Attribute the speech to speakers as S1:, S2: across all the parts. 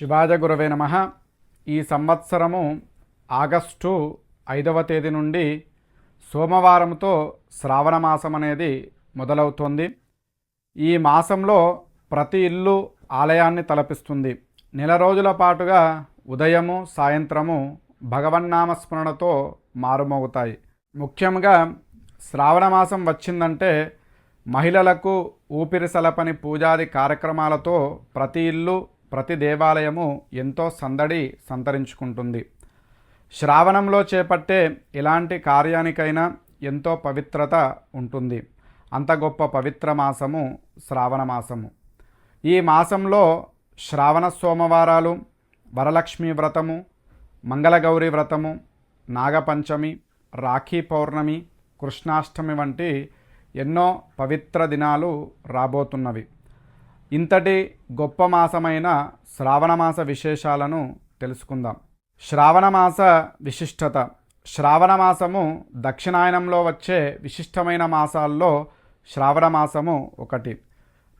S1: శివాజ గురవే నమః. ఈ సంవత్సరము ఆగస్టు 5వ తేదీ నుండి సోమవారంతో శ్రావణ మాసం అనేది మొదలవుతోంది. ఈ మాసంలో ప్రతి ఇల్లు ఆలయాన్ని తలపిస్తుంది. నెల రోజుల పాటుగా ఉదయము సాయంత్రము భగవన్నామస్మరణతో మారుమోగుతాయి. ముఖ్యంగా శ్రావణ మాసం వచ్చిందంటే మహిళలకు ఊపిరి సలపని పూజాది కార్యక్రమాలతో ప్రతి ఇల్లు ప్రతి దేవాలయము ఎంతో సందడి సంతరించుకుంటుంది. శ్రావణంలో చేపట్టే ఎలాంటి కార్యానికైనా ఎంతో పవిత్రత ఉంటుంది. అంత గొప్ప పవిత్ర మాసము శ్రావణ మాసము. ఈ మాసంలో శ్రావణ సోమవారాలు, వరలక్ష్మి వ్రతము, మంగళగౌరి వ్రతము, నాగపంచమి, రాఖీ పౌర్ణమి, కృష్ణాష్టమి వంటి ఎన్నో పవిత్ర దినాలు రాబోతున్నవి. ఇంతటి గొప్ప మాసమైన శ్రావణమాస విశేషాలను తెలుసుకుందాం. శ్రావణమాస విశిష్టత. శ్రావణమాసము దక్షిణాయనంలో వచ్చే విశిష్టమైన మాసాల్లో శ్రావణమాసము ఒకటి.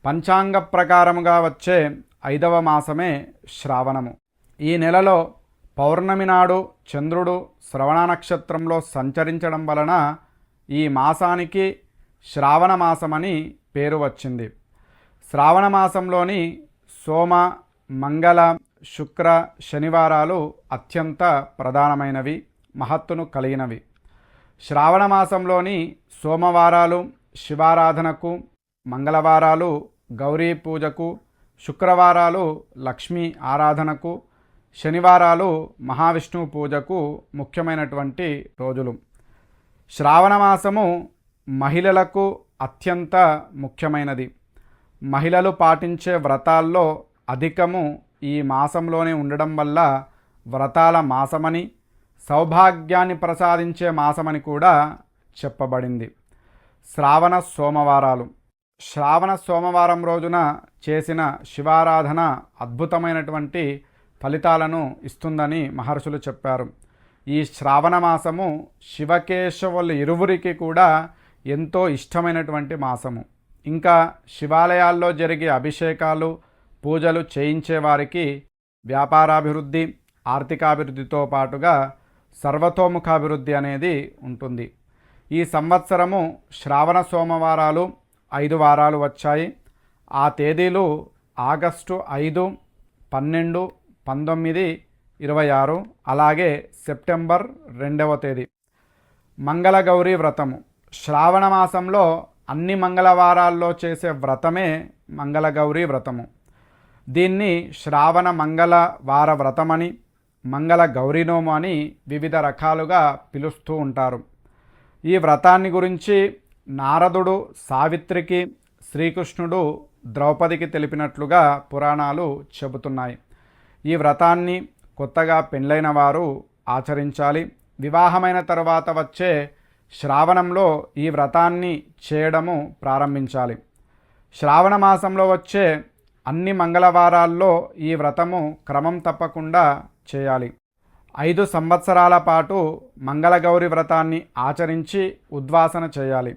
S1: పంచాంగ ప్రకారముగా వచ్చే 5వ మాసమే శ్రావణము. ఈ నెలలో పౌర్ణమి నాడు చంద్రుడు శ్రవణ నక్షత్రంలో సంచరించడం వలన ఈ మాసానికి శ్రావణ మాసమని పేరు వచ్చింది. శ్రావణ మాసంలోని సోమ, మంగళ, శుక్ర, శనివారాలు అత్యంత ప్రధానమైనవి, మహత్తును కలిగినవి. శ్రావణ మాసంలోని సోమవారాలు శివారాధనకు, మంగళవారాలు గౌరీ పూజకు, శుక్రవారాలు లక్ష్మీ ఆరాధనకు, శనివారాలు మహావిష్ణువు పూజకు ముఖ్యమైనటువంటి రోజులు. శ్రావణ మాసము మహిళలకు అత్యంత ముఖ్యమైనది. మహిళలు పాటించే వ్రతాల్లో అధికము ఈ మాసంలోనే ఉండడం వల్ల వ్రతాల మాసమని, సౌభాగ్యాన్ని ప్రసాదించే మాసమని కూడా చెప్పబడింది. శ్రావణ సోమవారాలు. శ్రావణ సోమవారం రోజున చేసిన శివారాధన అద్భుతమైనటువంటి ఫలితాలను ఇస్తుందని మహర్షులు చెప్పారు. ఈ శ్రావణ మాసము శివకేశవులు ఇరువురికి కూడా ఎంతో ఇష్టమైనటువంటి మాసము. ఇంకా శివాలయాల్లో జరిగే అభిషేకాలు, పూజలు చేయించేవారికి వ్యాపారాభివృద్ధి, ఆర్థికాభివృద్ధితో పాటుగా సర్వతోముఖాభివృద్ధి అనేది ఉంటుంది. ఈ సంవత్సరము శ్రావణ సోమవారాలు 5 వారాలు వచ్చాయి. ఆ తేదీలు ఆగస్టు 5, 12, 19, 26, అలాగే సెప్టెంబర్ 2వ తేదీ. మంగళగౌరీ వ్రతము. శ్రావణ మాసంలో అన్ని మంగళవారాల్లో చేసే వ్రతమే మంగళగౌరీ వ్రతము. దీన్ని శ్రావణ మంగళవార వ్రతమని, మంగళ గౌరీనోము అని వివిధ రకాలుగా పిలుస్తూ ఉంటారు. ఈ వ్రతాన్ని గురించి నారదుడు సావిత్రికి, శ్రీకృష్ణుడు ద్రౌపదికి తెలిపినట్లుగా పురాణాలు చెబుతున్నాయి. ఈ వ్రతాన్ని కొత్తగా పెండ్లైన వారు ఆచరించాలి. వివాహమైన తర్వాత వచ్చే శ్రావణంలో ఈ వ్రతాన్ని చేయడము ప్రారంభించాలి. శ్రావణ మాసంలో వచ్చే అన్ని మంగళవారాల్లో ఈ వ్రతము క్రమం తప్పకుండా చేయాలి. 5 సంవత్సరాల పాటు మంగళగౌరి వ్రతాన్ని ఆచరించి ఉద్వాసన చేయాలి.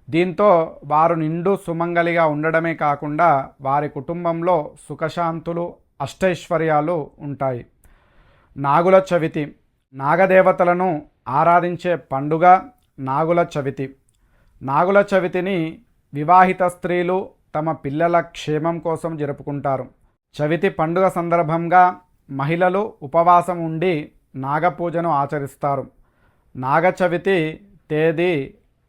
S1: దీంతో వారు నిండు సుమంగలిగా ఉండడమే కాకుండా వారి కుటుంబంలో సుఖశాంతులు, అష్టైశ్వర్యాలు ఉంటాయి. నాగుల చవితి. నాగదేవతలను ఆరాధించే పండుగ నాగుల చవితి. నాగుల చవితిని వివాహిత స్త్రీలు తమ పిల్లల క్షేమం కోసం జరుపుకుంటారు. చవితి పండుగ సందర్భంగా మహిళలు ఉపవాసం ఉండి నాగపూజను ఆచరిస్తారు. నాగ చవితి తేదీ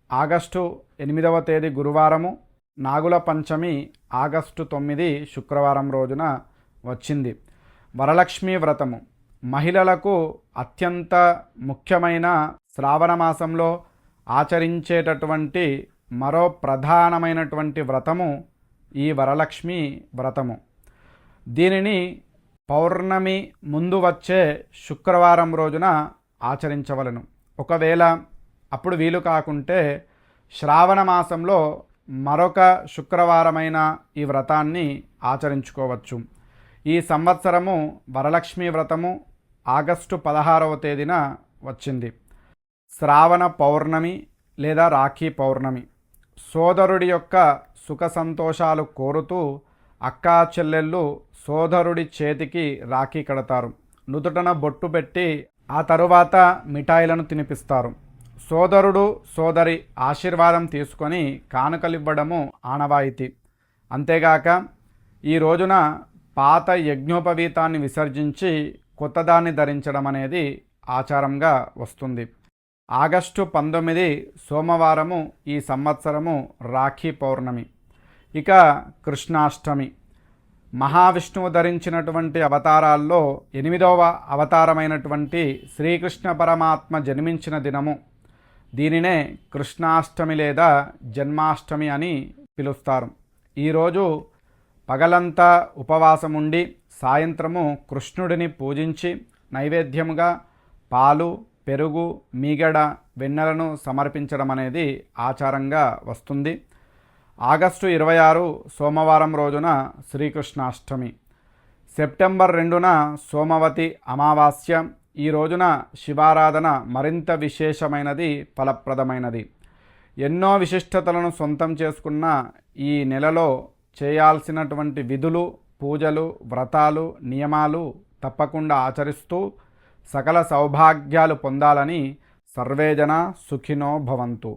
S1: ఆగస్టు 8వ తేదీ గురువారము, నాగుల పంచమి ఆగస్టు 9 శుక్రవారం రోజున వచ్చింది. వరలక్ష్మి వ్రతము. మహిళలకు అత్యంత ముఖ్యమైన శ్రావణ మాసంలో ఆచరించేటటువంటి మరో ప్రధానమైనటువంటి వ్రతము ఈ వరలక్ష్మి వ్రతము. దీనిని పౌర్ణమి ముందు వచ్చే శుక్రవారం రోజున ఆచరించవలను. ఒకవేళ అప్పుడు వీలు కాకుంటే శ్రావణ మాసంలో మరొక శుక్రవారమైన ఈ వ్రతాన్ని ఆచరించుకోవచ్చు. ఈ సంవత్సరము వరలక్ష్మి వ్రతము ఆగస్టు 16వ తేదీన వచ్చింది. శ్రావణ పౌర్ణమి లేదా రాఖీ పౌర్ణమి. సోదరుడి యొక్క సుఖ సంతోషాలు కోరుతూ అక్కా చెల్లెళ్ళు సోదరుడి చేతికి రాఖీ కడతారు. నుదుటన బొట్టు పెట్టి ఆ తరువాత మిఠాయిలను తినిపిస్తారు. సోదరుడు సోదరి ఆశీర్వాదం తీసుకొని కానుకలివ్వడము ఆనవాయితీ. అంతేగాక ఈ రోజున పాత యజ్ఞోపవీతాన్ని విసర్జించి కొత్తదాన్ని ధరించడం అనేది ఆచారంగా వస్తుంది. ఆగస్టు 19 సోమవారము ఈ సంవత్సరము రాఖీ పౌర్ణమి. ఇక కృష్ణాష్టమి మహావిష్ణువు ధరించినటువంటి అవతారాల్లో 8వ అవతారమైనటువంటి శ్రీకృష్ణ పరమాత్మ జన్మించిన దినము. దీనినే కృష్ణాష్టమి లేదా జన్మాష్టమి అని పిలుస్తారు. ఈరోజు పగలంతా ఉపవాసం ఉండి సాయంత్రము కృష్ణుడిని పూజించి నైవేద్యముగా పాలు, పెరుగు, మీగడ, వెన్నెలను సమర్పించడం అనేది ఆచారంగా వస్తుంది. ఆగస్టు 26 సోమవారం రోజున శ్రీకృష్ణాష్టమి. సెప్టెంబర్ 2న సోమవతి అమావాస్య. ఈ రోజున శివారాధన మరింత విశేషమైనది, ఫలప్రదమైనది. ఎన్నో విశిష్టతలను సొంతం చేసుకున్న ఈ నెలలో చేయాల్సినటువంటి విధులు, పూజలు, వ్రతాలు, నియమాలు తప్పకుండా ఆచరిస్తూ సకల సౌభాగ్యాలు పొందాలని సర్వేజన సుఖినో భవంతు.